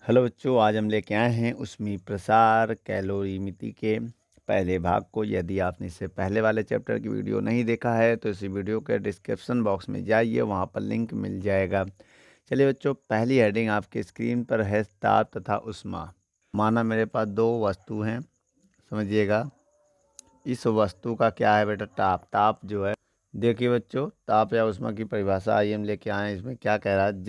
Hello बच्चों, आज हम लेके आए हैं ऊष्मीय प्रसार कैलोरीमिति के पहले भाग को। यदि आपने इससे पहले वाले चैप्टर की वीडियो नहीं देखा है तो इस वीडियो के डिस्क्रिप्शन बॉक्स में जाइए, वहां पर लिंक मिल जाएगा। चलिए बच्चों, पहली हेडिंग आपके स्क्रीन पर है ताप तथा ऊष्मा। माना मेरे पास दो वस्तु हैं, समझिएगा। इस वस्तु का क्या है बेटा? ताप। ताप जो है, देखिए बच्चों, ताप या ऊष्मा की परिभाषा आइए हम लेके आए हैं। इसमें क्या कह रहा है?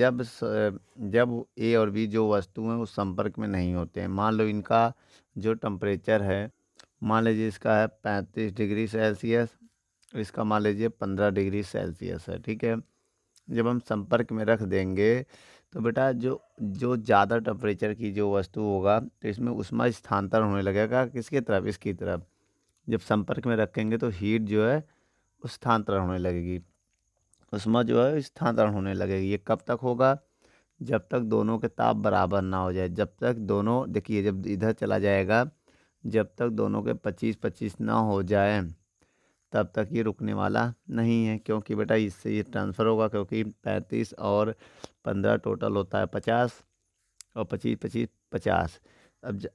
जब ए और बी जो वस्तु हैं उस संपर्क में नहीं होते हैं। मान लो इनका जो टेम्परेचर है, मान लीजिए इसका है 35 डिग्री सेल्सियस, इसका मान लीजिए 15 डिग्री सेल्सियस है। ठीक है, जब हम संपर्क में रख देंगे तो बेटा जो जो ज़्यादा टेम्परेचर की जो वस्तु होगा तो इसमें ऊष्मा स्थानांतरण होने लगेगा। किसकी तरफ? इसकी तरफ। जब संपर्क में रखेंगे तो हीट जो है स्थानांतरण होने लगेगी, ऊष्मा जो है स्थानांतरण होने लगेगी। ये कब तक होगा? जब तक दोनों के ताप बराबर ना हो जाए। जब तक दोनों, देखिए, जब इधर चला जाएगा, जब तक दोनों के 25-25 ना हो जाए तब तक ये रुकने वाला नहीं है। क्योंकि बेटा इससे ये ट्रांसफ़र होगा, क्योंकि 35 और 15 टोटल होता है 50, और 25-25 50।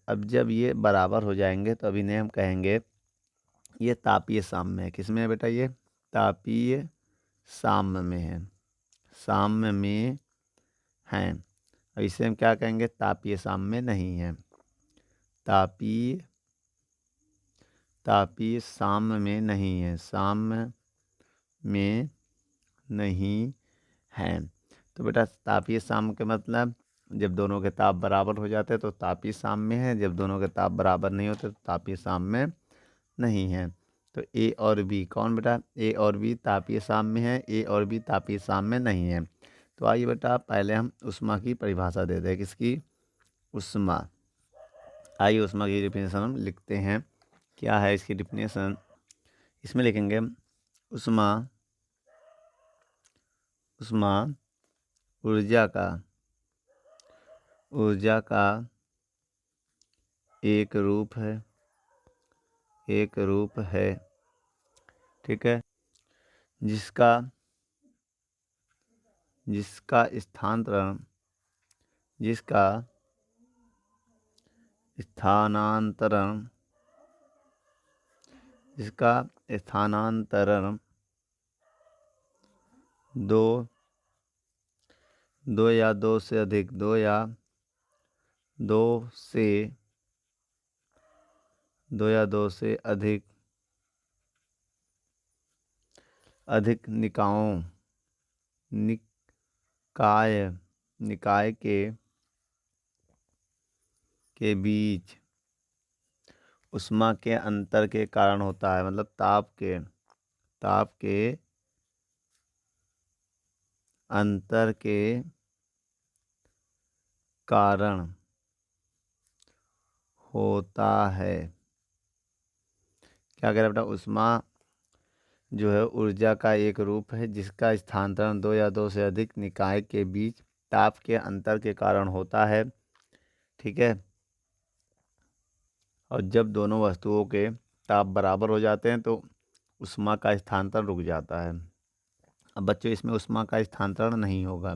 अब जब ये बराबर हो जाएंगे तो अब इन्हें हम कहेंगे ये तापीय साम्य है। किस में है बेटा? ये तापीय साम्य में है, साम्य में हैं। और इसे हम क्या कहेंगे? तापीय साम्य नहीं है। तापीय तापीय साम्य में नहीं है, साम्य में नहीं है। तो बेटा तापीय साम्य का मतलब जब दोनों के ताप बराबर हो जाते हैं तो तापीय साम्य है, जब दोनों के ताप बराबर नहीं होते तो तापीय साम्य नहीं है। तो ए और बी कौन बेटा? ए और बी तापीय साम्य है, ए और बी तापीय साम्य नहीं है। तो आइए बेटा पहले हम ऊष्मा की परिभाषा दे दें। किसकी? ऊष्मा। आइए ऊष्मा की डिफिनेशन हम लिखते हैं। क्या है इसकी डिफिनेशन? इसमें लिखेंगे ऊष्मा ऊष्मा ऊर्जा का एक रूप है, एक रूप है। ठीक है, जिसका जिसका स्थानांतरण जिसका स्थानांतरण जिसका स्थानांतरण दो दो या दो से अधिक दो या दो से दो या दो से अधिक अधिक निकाय निकाय के बीच ऊष्मा के अंतर के कारण होता है। मतलब ताप के अंतर के कारण होता है। क्या कह रहा है बेटा? ऊष्मा जो है ऊर्जा का एक रूप है जिसका स्थानांतरण दो या दो से अधिक निकाय के बीच ताप के अंतर के कारण होता है। ठीक है, और जब दोनों वस्तुओं के ताप बराबर हो जाते हैं तो ऊष्मा का स्थानांतरण रुक जाता है। अब बच्चों इसमें ऊष्मा का स्थानांतरण नहीं होगा।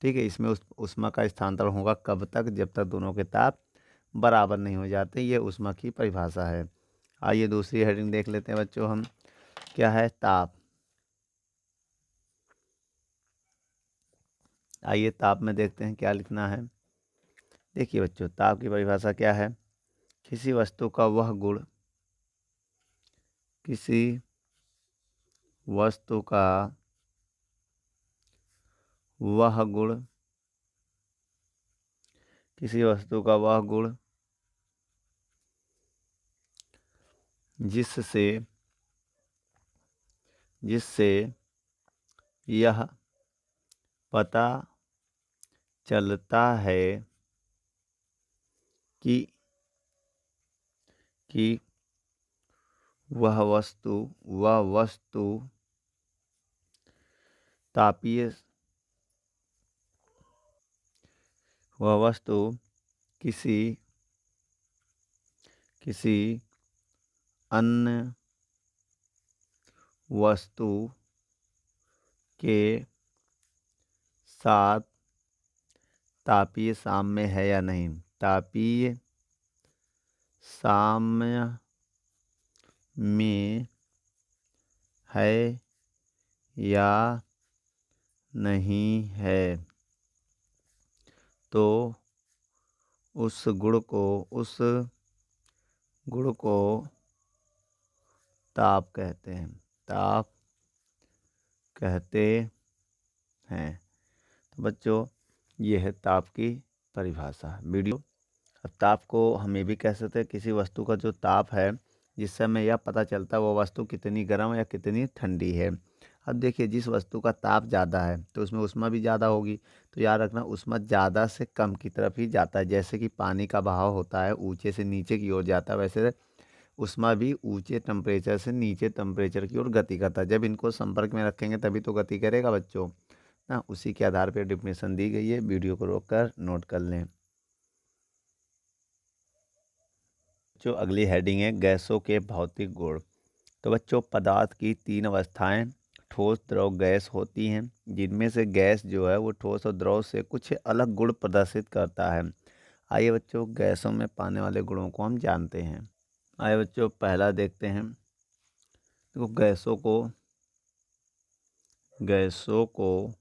ठीक है, इसमें ऊष्मा का स्थानांतरण होगा कब तक? जब तक दोनों के ताप बराबर नहीं हो जाते। ये ऊष्मा की परिभाषा है। आइए दूसरी हेडिंग देख लेते हैं बच्चों हम। क्या है? ताप। आइए ताप में देखते हैं क्या लिखना है। देखिए बच्चों, ताप की परिभाषा क्या है? किसी वस्तु का वह गुण किसी वस्तु का वह गुण किसी वस्तु का वह गुण जिससे जिससे यह पता चलता है कि कि वह वस्तु तापीय वह वस्तु किसी किसी अन्य वस्तु के साथ तापीय साम्य है या नहीं। तापीय साम्य में है या नहीं है तो उस गुण को ताप कहते हैं। ताप कहते हैं। तो बच्चों, ये है ताप की परिभाषा वीडियो। अब ताप को हम ये भी कह सकते हैं किसी वस्तु का जो ताप है, जिससे हमें यह पता चलता है वो वस्तु कितनी गर्म या कितनी ठंडी है। अब देखिए, जिस वस्तु का ताप ज़्यादा है तो उसमें ऊष्मा भी ज़्यादा होगी। तो याद रखना, ऊष्मा ज़्यादा से कम की तरफ ही जाता है। जैसे कि पानी का बहाव होता है, ऊंचे से नीचे की ओर जाता है, वैसे ऊष्मा भी ऊंचे टेम्परेचर से नीचे टेम्परेचर की ओर गति करता है। जब इनको संपर्क में रखेंगे तभी तो गति करेगा बच्चों ना। उसी के आधार पर डिफिनेशन दी गई है, वीडियो को रोककर नोट कर लें। जो अगली हेडिंग है, गैसों के भौतिक गुण। तो बच्चों, पदार्थ की 3 अवस्थाएं ठोस, द्रव, गैस होती हैं, जिनमें से गैस जो है वो ठोस और द्रव से कुछ अलग गुण प्रदर्शित करता है। आइए बच्चों, गैसों में पाने वाले गुणों को हम जानते हैं। आइए बच्चों, पहला देखते हैं। देखो, गैसों को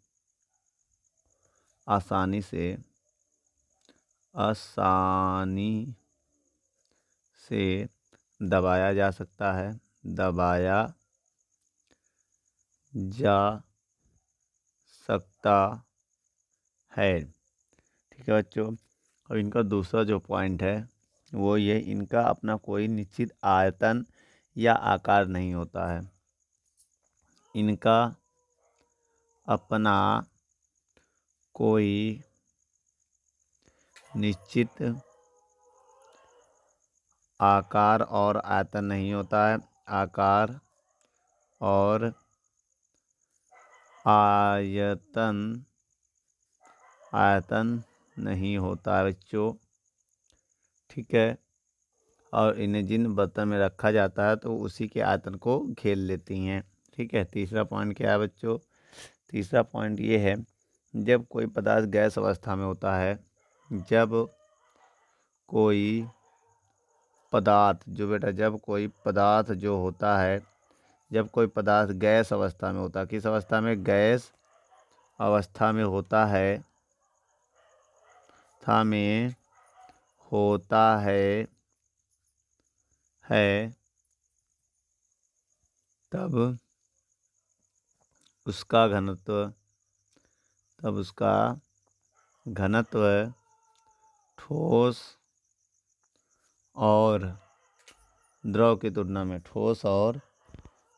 आसानी से दबाया जा सकता है। दबाया जा सकता है। ठीक है बच्चों। और इनका दूसरा जो पॉइंट है वो ये, इनका अपना कोई निश्चित आयतन या आकार नहीं होता है। इनका अपना कोई निश्चित आकार और आयतन नहीं होता है। आकार और आयतन नहीं होता है बच्चों। ठीक है। और इन्हें जिन बर्तन में रखा जाता है तो उसी के आयतन को घेर लेती हैं। ठीक है। तीसरा पॉइंट क्या है बच्चों? तीसरा पॉइंट ये है, जब कोई पदार्थ गैस अवस्था में होता है, जब कोई पदार्थ जो होता है, जब कोई पदार्थ गैस अवस्था में होता है, किस अवस्था में? गैस अवस्था में होता है, तब उसका घनत्व ठोस और द्रव की तुलना में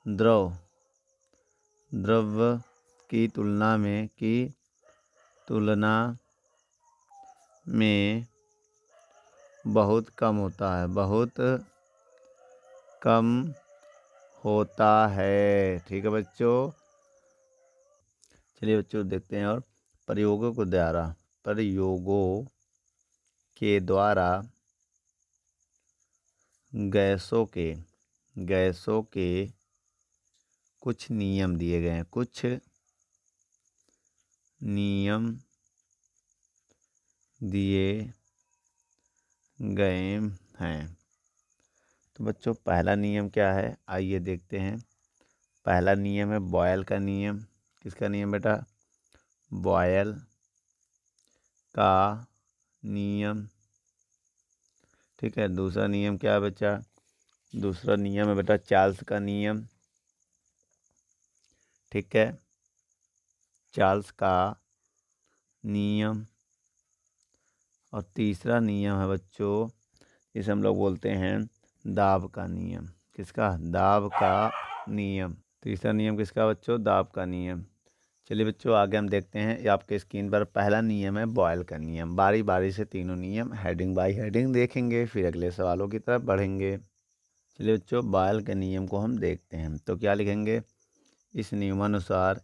द्रव की तुलना में बहुत कम होता है। ठीक है बच्चों। चलिए बच्चों, देखते हैं और प्रयोगों के द्वारा गैसों के कुछ नियम दिए गए हैं। कुछ नियम दिए गए हैं। तो बच्चों, पहला नियम क्या है, आइए देखते हैं। पहला नियम है बॉयल का नियम। किसका नियम बेटा? बॉयल का नियम। ठीक है। दूसरा नियम क्या है बच्चा? दूसरा नियम है बेटा चार्ल्स का नियम। ठीक है। चार्ल्स का नियम। और तीसरा नियम है बच्चों, जिसे हम लोग बोलते हैं दाब का नियम। किसका? दाब का नियम। तीसरा नियम किसका बच्चों? दाब का नियम। चलिए बच्चों, आगे हम देखते हैं। ये आपके स्क्रीन पर पहला नियम है बॉयल का नियम। बारी बारी से तीनों नियम हेडिंग बाय हेडिंग देखेंगे, फिर अगले सवालों की तरफ बढ़ेंगे। चलिए बच्चों, बॉयल के नियम को हम देखते हैं। तो क्या लिखेंगे? इस नियमानुसार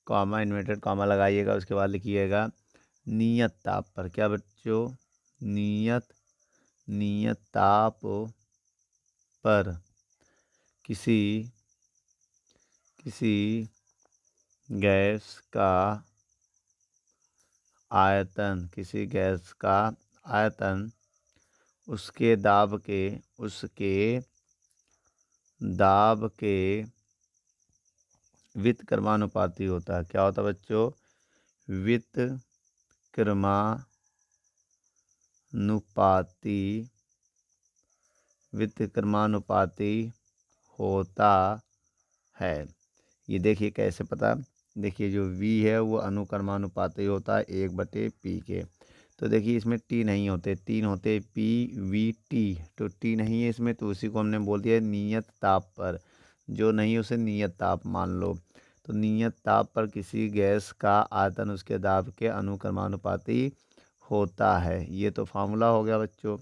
कॉमा, इन्वर्टेड कॉमा लगाइएगा, उसके बाद लिखिएगा नियत ताप पर। क्या बच्चों? नियत ताप पर किसी किसी गैस का आयतन, किसी गैस का आयतन उसके दाब के व्युत्क्रमानुपाती होता है। क्या होता है बच्चों? व्युत्क्रमानुपाती व्युत्क्रमानुपाती होता है। ये देखिए कैसे पता। देखिए जो v है वो अनुक्रमानुपाती होता है 1/p के। तो देखिए इसमें t नहीं होते, 3 होते p v t। तो t नहीं है इसमें, तो उसी को हमने बोल दिया नियत ताप पर। जो नहीं है उसे नियत ताप मान लो। तो नियत ताप पर किसी गैस का आयतन उसके दाब के अनुक्रमानुपाती होता है। ये तो फार्मूला हो गया बच्चों।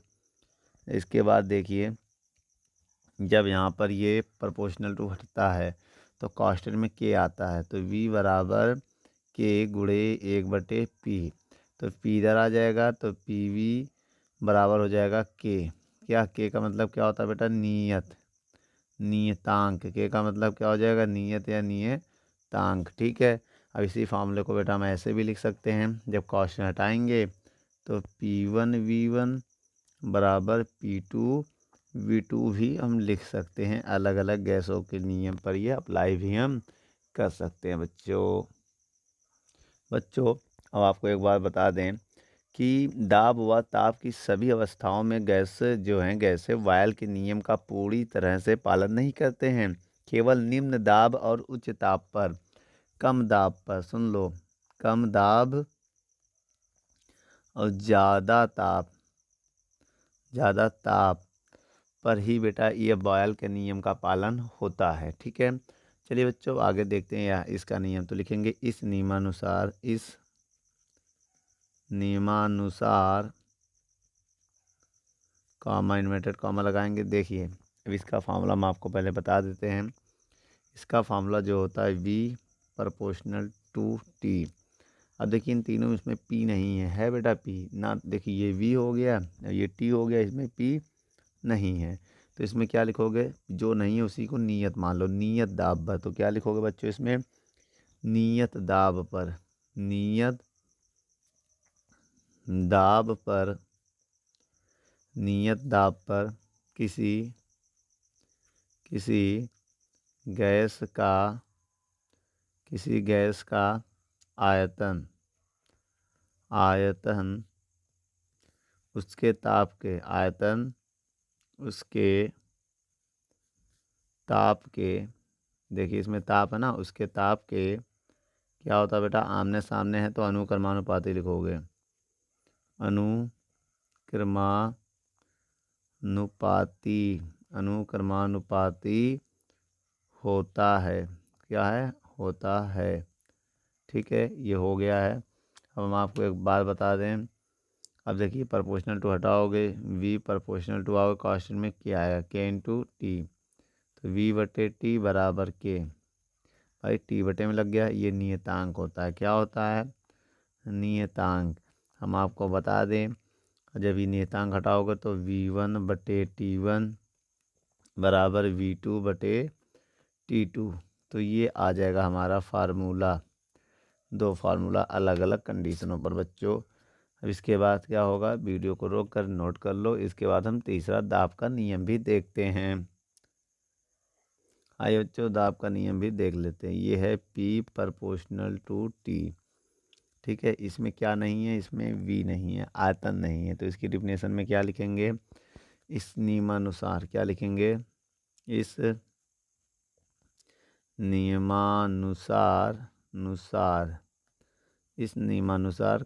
इसके बाद देखिए जब यहाँ पर ये प्रोपोर्शनल टू हटता है तो कांस्टेंट में के आता है। तो v बराबर के गुणे 1/p। तो p इधर आ जाएगा तो पी वी बराबर हो जाएगा के। क्या के का मतलब क्या होता है बेटा? नियतांक। के का मतलब क्या हो जाएगा? नियत या नियतांक। ठीक है। अब इसी फार्मूले को बेटा हम ऐसे भी लिख सकते हैं। जब कांस्टेंट हटाएंगे तो P1V1 बराबर P2V2 भी हम लिख सकते हैं। अलग अलग गैसों के नियम पर ये अप्लाई भी हम कर सकते हैं बच्चों अब आपको एक बात बता दें कि दाब व ताप की सभी अवस्थाओं में गैस जो हैं गैसें वायल के नियम का पूरी तरह से पालन नहीं करते हैं। केवल निम्न दाब और उच्च ताप पर, कम दाब पर, सुन लो, कम दाब और ज़्यादा ताप पर ही बेटा ये बॉयल के नियम का पालन होता है। ठीक है। चलिए बच्चों आगे देखते हैं। इसका नियम तो लिखेंगे इस नियमानुसार कॉमा इन्वर्टेड कॉमा लगाएंगे। देखिए अब इसका फार्मूला हम आपको पहले बता देते हैं। इसका फार्मूला जो होता है v प्रोपोर्शनल टू t। अब देखिए इन तीनों में इसमें p नहीं है बेटा p ना। देखिए ये v हो गया, ये t हो गया, इसमें p नहीं है। तो इसमें क्या लिखोगे? जो नहीं है उसी को नियत मान लो, नियत दाब पर। तो क्या लिखोगे बच्चों इसमें? नियत दाब पर, नियत दाब पर, नियत दाब पर किसी गैस का आयतन उसके ताप के, देखिए इसमें ताप है ना, उसके ताप के क्या होता है बेटा? आमने सामने है तो अनुक्रमानुपाती लिखोगे। अनुक्रमानुपाती होता है। क्या है? होता है। ठीक है, ये हो गया है। अब हम आपको एक बात बता दें। अब देखिए प्रोपोर्शनल टू हटाओगे, v प्रोपोर्शनल टू आओगे, कांस्टेंट में क्या आएगा? के इंटू टी। तो v/t बराबर के। भाई टी बटे में लग गया। ये नियतांक होता है। क्या होता है? नियतांक। हम आपको बता दें जब ये नियतांक हटाओगे तो v1/t1 बराबर v2/t2। तो ये आ जाएगा हमारा फार्मूला। दो फार्मूला अलग अलग कंडीशनों पर बच्चों। अब इसके बाद क्या होगा? वीडियो को रोक कर नोट कर लो। इसके बाद हम तीसरा दाब का नियम भी देखते हैं। आइए बच्चों दाब का नियम भी देख लेते हैं। ये है P प्रोपोर्शनल टू T। ठीक है। इसमें क्या नहीं है? इसमें V नहीं है, आयतन नहीं है। तो इसकी डिफिनेशन में क्या लिखेंगे? इस नियमानुसार क्या लिखेंगे? इस नियमानुसार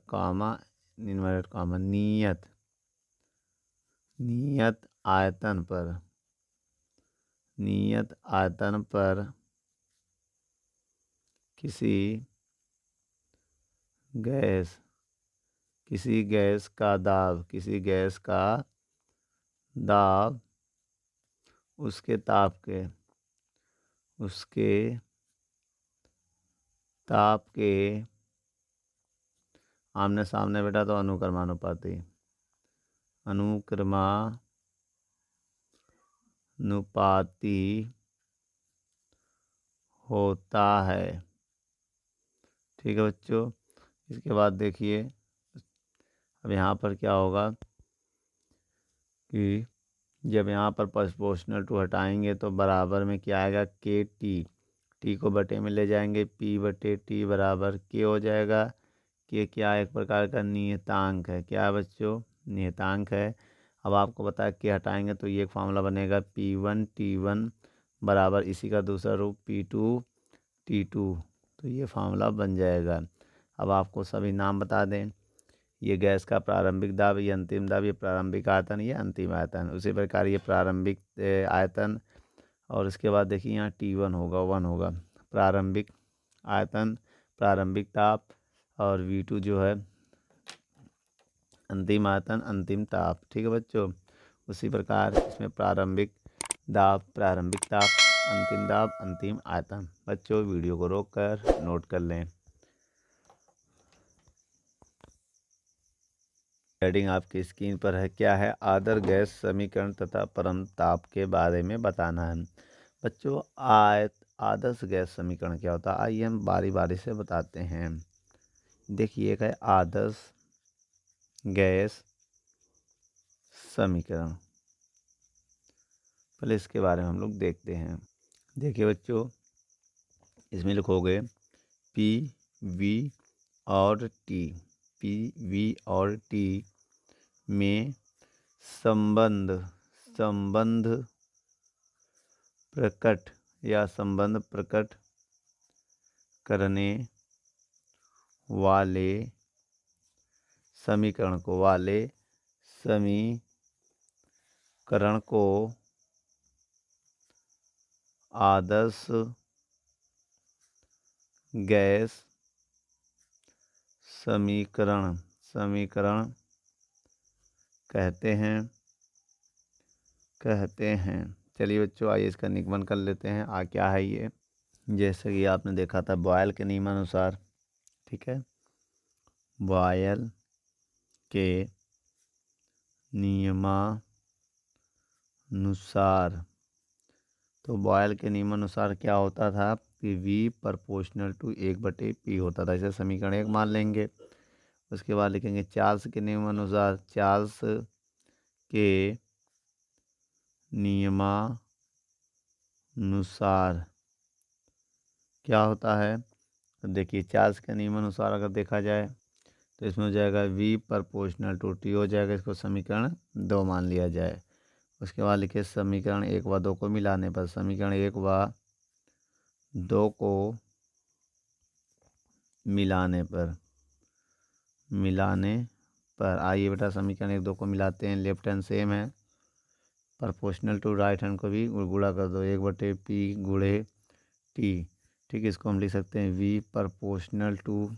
कॉमा इन्वर्टेड कॉमा नियत आयतन पर किसी गैस का दाब उसके ताप के आमने सामने बेटा तो अनुक्रमानुपाती होता है। ठीक है बच्चों, इसके बाद देखिए अब यहाँ पर क्या होगा कि जब यहाँ पर प्रोपोर्शनल टू हटाएंगे तो बराबर में क्या आएगा, के टी। टी को बटे में ले जाएंगे, पी बटे टी बराबर के हो जाएगा। के क्या एक प्रकार का नियतांक है, क्या है बच्चों, नियतांक है। अब आपको पता है के हटाएंगे तो ये एक फार्मूला बनेगा P1 T1 बराबर इसी का दूसरा रूप P2 T2, तो ये फार्मूला बन जाएगा। अब आपको सभी नाम बता दें, ये गैस का प्रारंभिक दाब, ये अंतिम दाब, ये प्रारंभिक आयतन, ये अंतिम आयतन। उसी प्रकार ये प्रारंभिक आयतन, और इसके बाद देखिए यहाँ T1 होगा, 1 होगा प्रारंभिक आयतन, प्रारंभिक ताप, और V2 जो है अंतिम आयतन, अंतिम ताप। ठीक है बच्चों, उसी प्रकार इसमें प्रारंभिक दाब, प्रारंभिक ताप, अंतिम दाब, अंतिम आयतन। बच्चों वीडियो को रोक कर नोट कर लें। हेडिंग आपकी स्क्रीन पर है, क्या है, आदर्श गैस समीकरण तथा परम ताप के बारे में बताना है। बच्चों आदर्श गैस समीकरण क्या होता है, आइए हम बारी बारी से बताते हैं। देखिए एक है आदर्श गैस समीकरण, पहले इसके बारे में हम लोग देखते हैं। देखिए बच्चों, इसमें लिखोगे पी वी और टी, पी वी और टी में संबंध प्रकट या संबंध प्रकट करने वाले समीकरण को आदर्श गैस समीकरण कहते हैं। चलिए बच्चों, आइए इसका निगमन कर लेते हैं। क्या है ये, जैसे कि आपने देखा था बॉयल के नियमानुसार, ठीक है, बॉयल के नियमानुसार, तो बॉयल के नियमानुसार क्या होता था कि V प्रोपोर्शनल टू 1/P होता था। इसे समीकरण 1 मान लेंगे। उसके बाद लिखेंगे चार्ल्स के नियमानुसार, चार्ल्स के नियमानुसार क्या होता है, तो देखिए चार्ल्स के नियमानुसार अगर देखा जाए तो इसमें हो जाएगा V प्रोपोर्शनल टू T हो जाएगा, इसको समीकरण 2 मान लिया जाए। उसके बाद लिखे समीकरण 1 व 2 को मिलाने पर, समीकरण 1 व 2 को मिलाने पर आइए बेटा समीकरण 1 2 को मिलाते हैं। लेफ्ट हैंड सेम है, प्रोपोर्शनल टू राइट हैंड को भी गुणा कर दो, 1/P गुणे T। ठीक है, इसको हम लिख सकते हैं V proportional to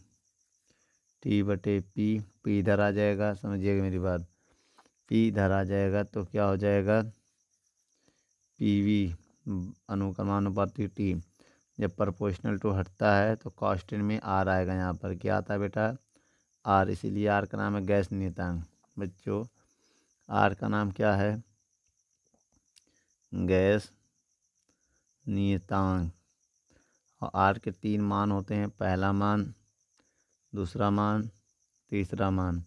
T/P। P इधर आ जाएगा, समझिएगा मेरी बात, P इधर आ जाएगा तो क्या हो जाएगा, PV अनुक्रमानुपाती T। जब प्रोपोर्शनल टू हटता है तो कांस्टेंट में R आएगा, यहाँ पर क्या आता है बेटा, R, इसीलिए R का नाम है गैस नियतांक। बच्चों R का नाम क्या है, गैस नियतांक। और R के 3 मान होते हैं, पहला मान, दूसरा मान, तीसरा मान।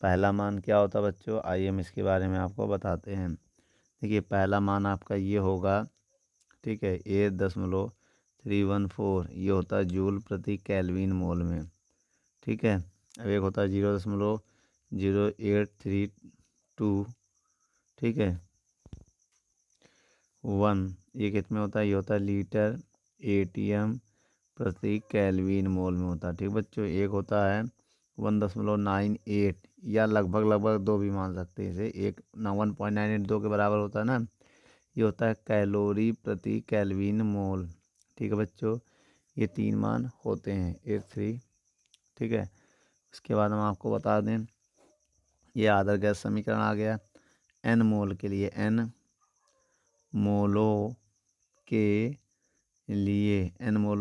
पहला मान क्या होता है बच्चों, आइए हम इसके बारे में आपको बताते हैं। देखिए पहला मान आपका ये होगा, ठीक है, 8.314, ये होता है जूल प्रति केल्विन मोल में। ठीक है, अब एक होता है 0.0832, ठीक है, 1, ये कितने होता है, ये होता है लीटर ATM प्रति केल्विन मोल में होता है। ठीक बच्चों, एक होता है 1.98, या लगभग 2 भी मान सकते हैं इसे, 1.982 के बराबर होता है ना, ये होता है कैलोरी प्रति केल्विन मोल। ठीक है बच्चों, ये 3 मान होते हैं 83। ठीक है, उसके बाद हम आपको बता दें, ये आदर्श गैस समीकरण आ गया। N मोल के लिए, N मोलों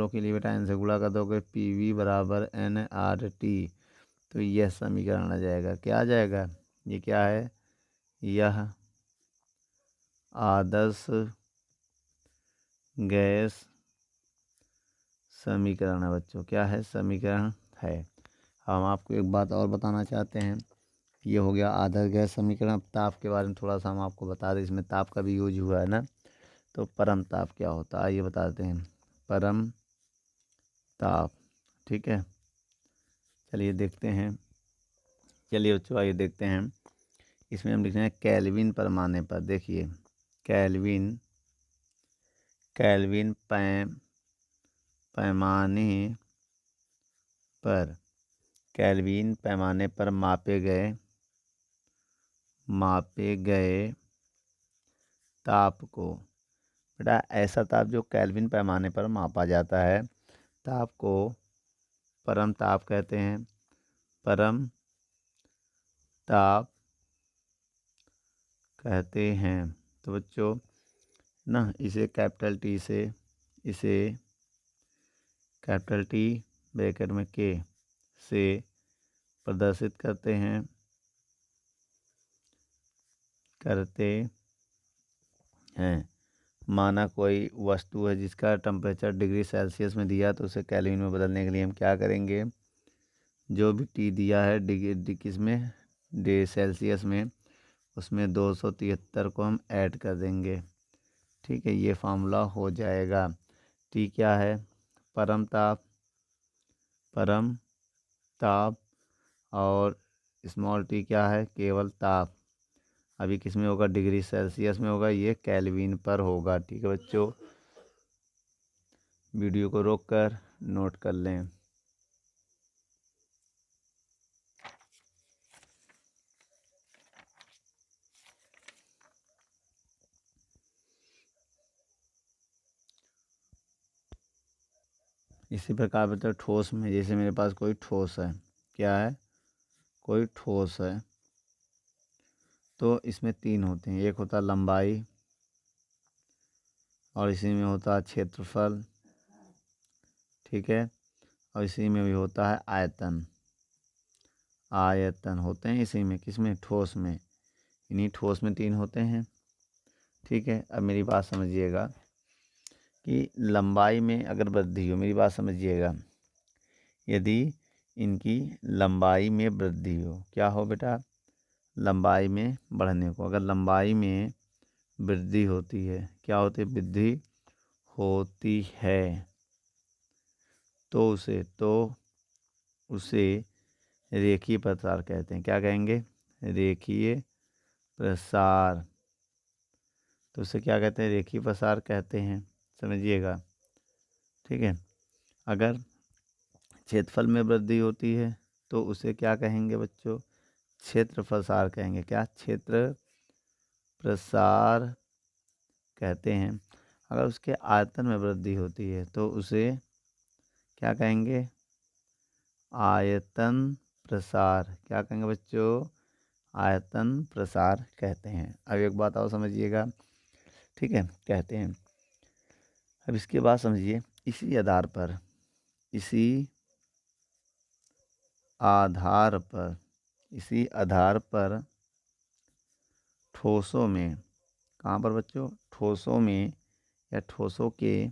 के लिए बेटा N से गुणा कर दोगे, PV बराबर nRT, तो यह समीकरण आ जाएगा। क्या आ जाएगा, ये क्या है, यह आदर्श गैस समीकरण है बच्चों, क्या है, समीकरण है। हम आपको एक बात और बताना चाहते हैं, ये हो गया आदर्श गैस समीकरण। अब ताप के बारे में थोड़ा सा हम आपको बता दें, इसमें ताप का भी यूज हुआ है ना। तो परम ताप क्या होता है आइए बताते हैं। परम ताप, ठीक है, चलिए देखते हैं। चलिए बच्चों आइए देखते हैं। इसमें हम लिख रहे हैं केल्विन पैमाने पर। देखिए केल्विन, केल्विन पैमाने पर, केल्विन पैमाने पर मापे गए ताप को, बेटा ऐसा ताप जो केल्विन पैमाने पर मापा जाता है, ताप को परम ताप कहते हैं। परम ताप कहते हैं। तो बच्चों ना इसे कैपिटल टी से, इसे कैपिटल टी ब्रैकेट में के से प्रदर्शित करते हैं, माना कोई वस्तु है जिसका टेम्परेचर डिग्री सेल्सियस में दिया, तो उसे केल्विन में बदलने के लिए हम क्या करेंगे, जो भी टी दिया है डिग्री किस में, सेल्सियस में, उसमें 273 को हम ऐड कर देंगे। ठीक है, ये फार्मूला हो जाएगा। टी क्या है, परम ताप, परम ताप, और स्मॉल टी क्या है, केवल ताप। अभी किस में होगा, डिग्री सेल्सियस में होगा, ये केल्विन पर होगा। ठीक है बच्चों, वीडियो को रोककर नोट कर लें। इसी प्रकार बच्चों ठोस में, जैसे मेरे पास कोई ठोस है, क्या है, कोई ठोस है, तो इसमें तीन होते हैं, एक होता है लंबाई, और इसी में होता है क्षेत्रफल, ठीक है, और इसी में भी होता है आयतन। आयतन होते हैं इसी में, किसमें, ठोस में। इन्हीं ठोस में तीन होते हैं। ठीक है, अब मेरी बात समझिएगा कि लंबाई में अगर वृद्धि हो, मेरी बात समझिएगा, यदि इनकी लंबाई में वृद्धि हो, क्या हो बेटा, लंबाई में बढ़ने को, अगर लंबाई में वृद्धि होती है, क्या होती है, वृद्धि होती है, तो उसे रेखीय प्रसार कहते हैं। क्या कहेंगे, रेखीय प्रसार। तो उसे क्या कहते हैं, रेखीय प्रसार कहते हैं, समझिएगा। ठीक है, अगर क्षेत्रफल में वृद्धि होती है तो उसे क्या कहेंगे बच्चों, क्षेत्र प्रसार कहेंगे। क्या, क्षेत्र प्रसार कहते हैं। अगर उसके आयतन में वृद्धि होती है तो उसे क्या कहेंगे, आयतन प्रसार। क्या कहेंगे बच्चों, आयतन प्रसार कहते हैं। अब एक बात और समझिएगा, ठीक है, कहते हैं। अब इसके बाद समझिए, इसी आधार पर, इसी आधार पर, इसी आधार पर ठोसों में, कहाँ पर बच्चों, ठोसों में या ठोसों के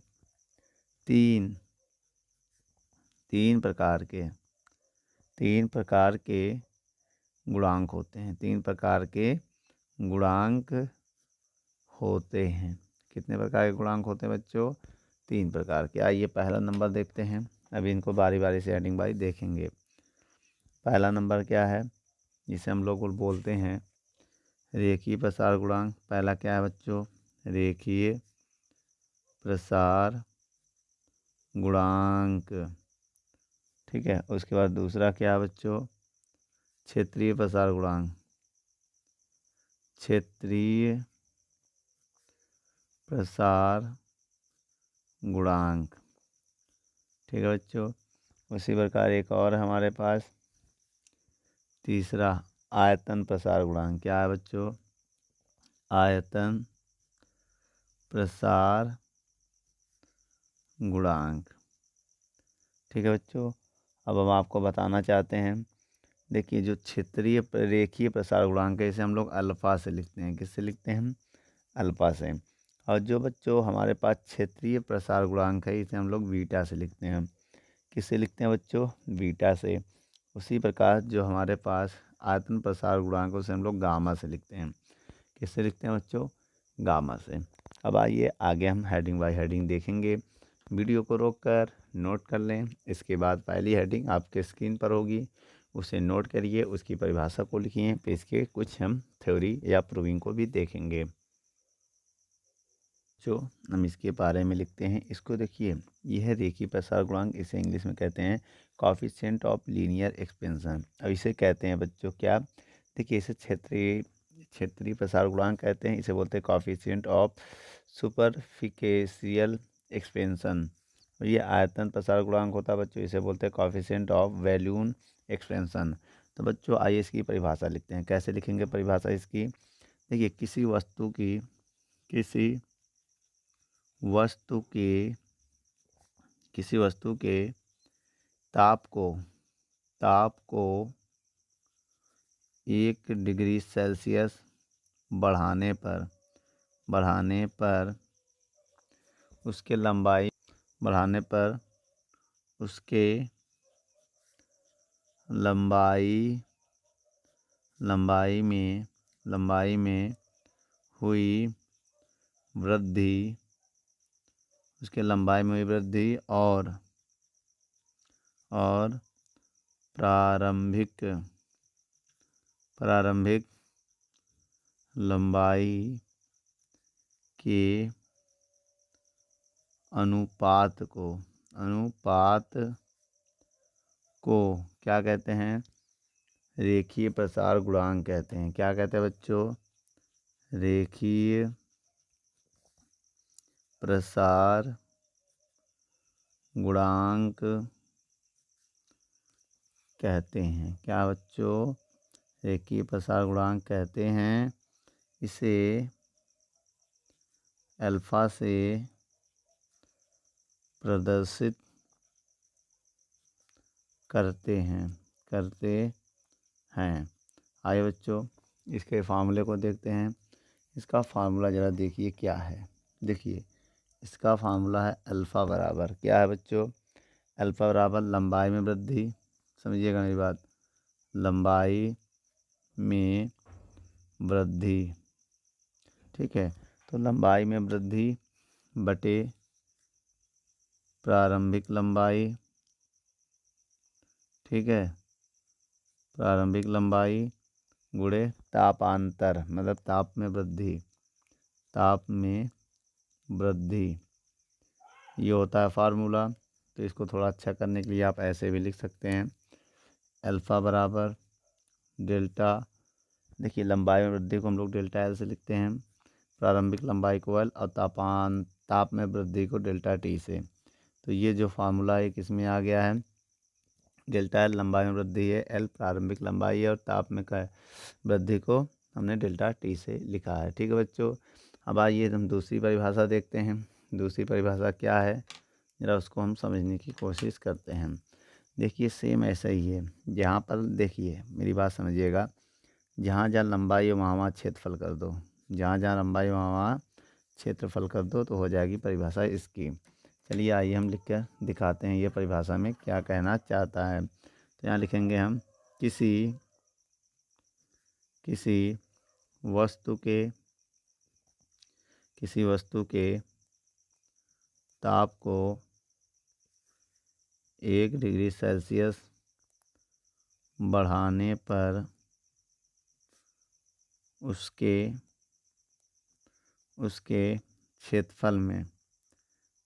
तीन प्रकार के गुणांक होते हैं। तीन प्रकार के गुणांक होते हैं। कितने प्रकार के गुणांक होते हैं बच्चों, तीन प्रकार के। आइए पहला नंबर देखते हैं। अभी इनको बारी बारी से हेडिंग वाइज देखेंगे। पहला नंबर क्या है, जिसे हम लोग बोलते हैं रेखीय प्रसार गुणांक। पहला क्या है बच्चों, रेखीय प्रसार गुणांक। ठीक है, उसके बाद दूसरा क्या है बच्चों, क्षेत्रीय प्रसार गुणांक। क्षेत्रीय प्रसार गुणांक। ठीक है बच्चों, उसी प्रकार एक और हमारे पास तीसरा, आयतन प्रसार गुणांक। क्या है बच्चों, आयतन प्रसार गुणांक। ठीक है बच्चों, अब हम आपको बताना चाहते हैं, देखिए जो क्षेत्रीय रेखीय प्रसार गुणांक है, इसे हम लोग अल्फा से लिखते हैं। किससे लिखते हैं हम, अल्फा से। और जो बच्चों हमारे पास क्षेत्रीय प्रसार गुणांक है, इसे हम लोग बीटा से लिखते हैं। किससे लिखते हैं बच्चों? बीटा से। उसी प्रकार जो हमारे पास आयतन प्रसार गुणांक है, उसे हम लोग गामा से लिखते हैं। किससे लिखते हैं बच्चों? गामा से। अब आइए आगे हम हेडिंग बाय हेडिंग देखेंगे। वीडियो को रोककर नोट कर लें। इसके बाद पहली हेडिंग आपके स्क्रीन पर होगी, उसे नोट करिए, उसकी परिभाषा को लिखिए, फिर इसके कुछ हम थ्योरी या प्रूविंग को भी देखेंगे। जो हम इसके बारे में लिखते हैं, इसको देखिए, यह रेखीय प्रसार गुणांक, इसे इंग्लिश में कहते हैं कोएफिशिएंट ऑफ लीनियर एक्सपेंशन। अब इसे कहते हैं बच्चों क्या? देखिए, इसे क्षेत्रीय प्रसार गुणांक कहते हैं। इसे बोलते हैं कोएफिशिएंट ऑफ सुपरफिकेशियल एक्सपेंशन। ये आयतन प्रसार गुणांक होता है बच्चों, इसे बोलते हैं कोएफिशिएंट ऑफ वैल्यून एक्सपेंशन। तो बच्चों आइए इसकी परिभाषा लिखते हैं। कैसे लिखेंगे परिभाषा इसकी? देखिए, किसी वस्तु के ताप को 1 डिग्री सेल्सियस बढ़ाने पर उसके लंबाई लंबाई में हुई वृद्धि और प्रारंभिक लंबाई के अनुपात को क्या कहते हैं? रेखीय प्रसार गुणांक कहते हैं। क्या कहते हैं बच्चों? रेखीय प्रसार गुणांक कहते हैं। क्या बच्चों? रेखीय प्रसार गुणांक कहते हैं। इसे अल्फा से प्रदर्शित करते हैं। आइए बच्चों इसके फार्मूले को देखते हैं। इसका फार्मूला ज़रा देखिए क्या है। देखिए, इसका फार्मूला है अल्फ़ा बराबर क्या है बच्चों? अल्फ़ा बराबर लंबाई में वृद्धि, समझिएगा मेरी बात, लंबाई में वृद्धि, ठीक है। तो लंबाई में वृद्धि बटे प्रारंभिक लंबाई, ठीक है, प्रारंभिक लंबाई गुणे तापांतर, मतलब ताप में वृद्धि, ये होता है फार्मूला। तो इसको थोड़ा अच्छा करने के लिए आप ऐसे भी लिख सकते हैं, अल्फ़ा बराबर डेल्टा। देखिए, लंबाई में वृद्धि को हम लोग डेल्टा एल से लिखते हैं, प्रारंभिक लंबाई को एल, और ताप में वृद्धि को डेल्टा टी से। तो ये जो फार्मूला है किसमें आ गया है? डेल्टा एल लंबाई में वृद्धि है, एल प्रारंभिक लंबाई है, और ताप में वृद्धि को हमने डेल्टा टी से लिखा है, ठीक है बच्चों। अब आइए हम दूसरी परिभाषा देखते हैं। दूसरी परिभाषा क्या है, ज़रा उसको हम समझने की कोशिश करते हैं। देखिए, सेम ऐसा ही है। जहाँ पर देखिए मेरी बात समझिएगा, जहाँ जहाँ लंबाई है वहाँ वहाँ क्षेत्रफल कर दो, जहाँ जहाँ लंबाई वहाँ वहाँ क्षेत्रफल कर दो, तो हो जाएगी परिभाषा इसकी। चलिए आइए हम लिख कर दिखाते हैं ये परिभाषा में क्या कहना चाहता है। तो यहाँ लिखेंगे हम, किसी वस्तु के ताप को 1 डिग्री सेल्सियस बढ़ाने पर उसके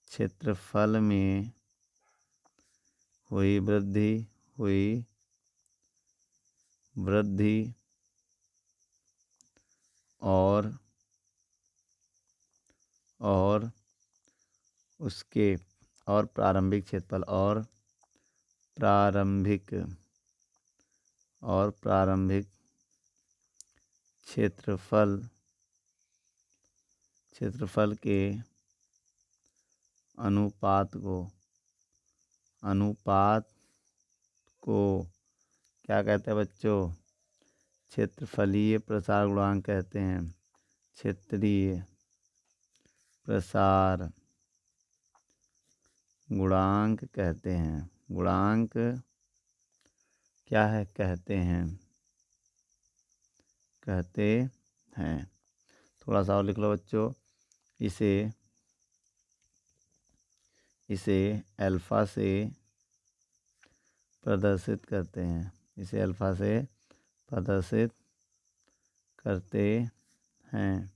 क्षेत्रफल में हुई वृद्धि और प्रारंभिक क्षेत्रफल के अनुपात को क्या कहते हैं बच्चों? क्षेत्रफलीय प्रसार गुणांक कहते हैं। क्षेत्रीय प्रसार गुणांक कहते हैं। गुणांक क्या है कहते हैं? कहते हैं। थोड़ा सा और लिख लो बच्चों। इसे अल्फ़ा से प्रदर्शित करते हैं। इसे अल्फ़ा से प्रदर्शित करते हैं।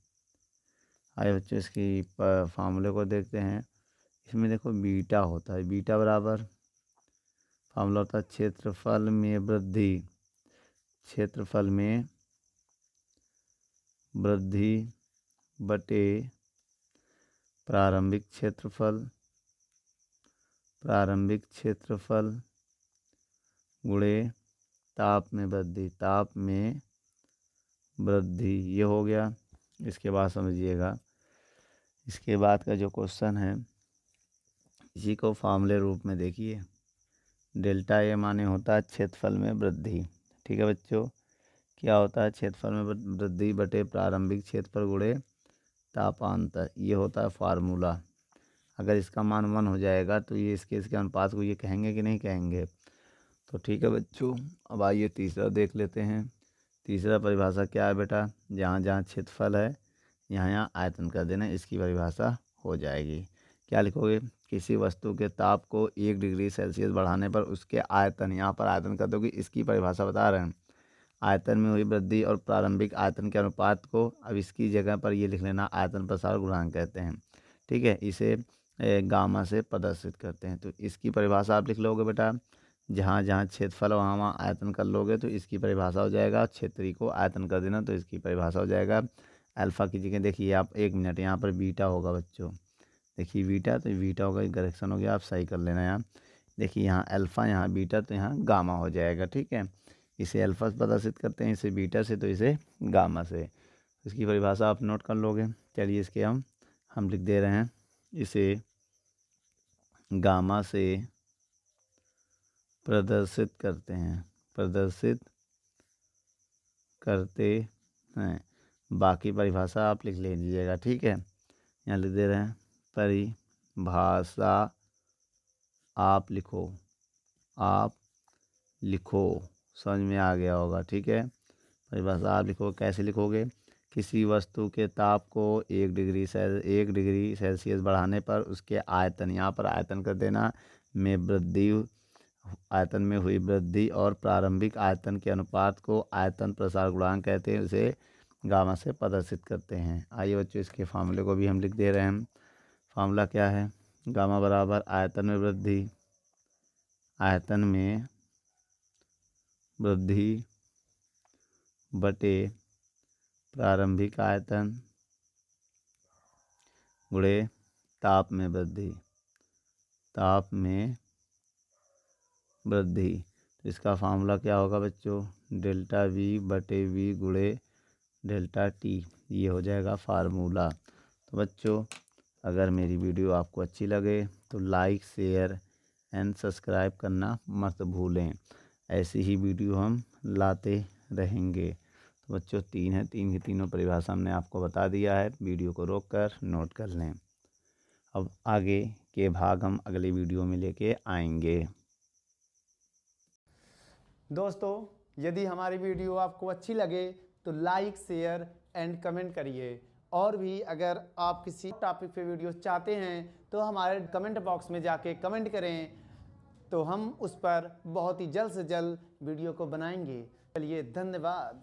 आइए बच्चों इसकी फार्मूले को देखते हैं। इसमें देखो बीटा होता है। बीटा बराबर फार्मूला होता है क्षेत्रफल में वृद्धि। क्षेत्रफल में वृद्धि बटे प्रारंभिक क्षेत्रफल। प्रारंभिक क्षेत्रफल गुणे ताप में वृद्धि। ताप में वृद्धि ये हो गया। इसके बाद समझिएगा, इसके बाद का जो क्वेश्चन है इसी को फार्मूले रूप में देखिए। डेल्टा ए माने होता है क्षेत्रफल में वृद्धि। ठीक है बच्चों, क्या होता है? क्षेत्रफल में वृद्धि बटे प्रारंभिक क्षेत्रफल गुणे तापांतर, ये होता है फार्मूला। अगर इसका मान 1 हो जाएगा तो ये इसके अनुपात को ये कहेंगे कि नहीं कहेंगे? तो ठीक है बच्चों, अब आइए तीसरा देख लेते हैं। तीसरा परिभाषा क्या है बेटा? जहाँ जहाँ क्षेत्रफल है यहाँ यहाँ आयतन कर देना, इसकी परिभाषा हो जाएगी। क्या लिखोगे? किसी वस्तु के ताप को 1 डिग्री सेल्सियस बढ़ाने पर उसके आयतन, यहाँ पर आयतन कर दोगे, इसकी परिभाषा बता रहे हैं। आयतन में हुई वृद्धि और प्रारंभिक आयतन के अनुपात को, अब इसकी जगह पर ये लिख लेना, आयतन प्रसार गुणांक कहते हैं। ठीक है, इसे गामा से प्रदर्शित करते हैं। तो इसकी परिभाषा आप लिख लोगे बेटा। जहाँ जहाँ क्षेत्रफल वहाँ वहाँ आयतन कर लोगे तो इसकी परिभाषा हो जाएगा। क्षेत्रीय को आयतन कर देना तो इसकी परिभाषा हो जाएगा अल्फ़ा की जगह। देखिए आप 1 मिनट, यहाँ पर बीटा होगा बच्चों। देखिए बीटा, तो बीटा होगा, करेक्शन हो गया, आप सही कर लेना यहाँ। देखिए यहाँ अल्फ़ा, यहाँ बीटा, तो यहाँ गामा हो जाएगा। ठीक है, इसे अल्फ़ा से प्रदर्शित करते हैं, इसे बीटा से, तो इसे गामा से। इसकी परिभाषा आप नोट कर लोगे। चलिए इसके हम लिख दे रहे हैं। इसे गामा से प्रदर्शित करते हैं। प्रदर्शित करते हैं। बाकी परिभाषा आप लिख लीजिएगा। ठीक है, यहाँ लिख दे रहे हैं परिभाषा आप लिखो। आप लिखो, समझ में आ गया होगा। ठीक है, परिभाषा आप लिखो। कैसे लिखोगे? किसी वस्तु के ताप को 1 डिग्री सेल्सियस बढ़ाने पर उसके आयतन, यहाँ पर आयतन कर देना, में वृद्धि, आयतन में हुई वृद्धि और प्रारंभिक आयतन के अनुपात को आयतन प्रसार गुणांक कहते हैं। उसे गामा से प्रदर्शित करते हैं। आइए बच्चों इसके फार्मूले को भी हम लिख दे रहे हैं। फार्मूला क्या है? गामा बराबर आयतन में वृद्धि, आयतन में वृद्धि बटे प्रारंभिक आयतन गुणे ताप में वृद्धि। ताप में वृद्धि, तो इसका फार्मूला क्या होगा बच्चों? डेल्टा वी बटे वी गुणे डेल्टा टी, ये हो जाएगा फार्मूला। तो बच्चों अगर मेरी वीडियो आपको अच्छी लगे तो लाइक, शेयर एंड सब्सक्राइब करना मत भूलें। ऐसी ही वीडियो हम लाते रहेंगे। तो बच्चों 3 है, 3 की तीनों परिभाषा हमने आपको बता दिया है। वीडियो को रोककर नोट कर लें। अब आगे के भाग हम अगले वीडियो में लेके आएंगे। दोस्तों यदि हमारी वीडियो आपको अच्छी लगे तो लाइक, शेयर एंड कमेंट करिए। और भी अगर आप किसी टॉपिक पे वीडियो चाहते हैं तो हमारे कमेंट बॉक्स में जाके कमेंट करें, तो हम उस पर बहुत ही जल्द से जल्द वीडियो को बनाएंगे। चलिए धन्यवाद।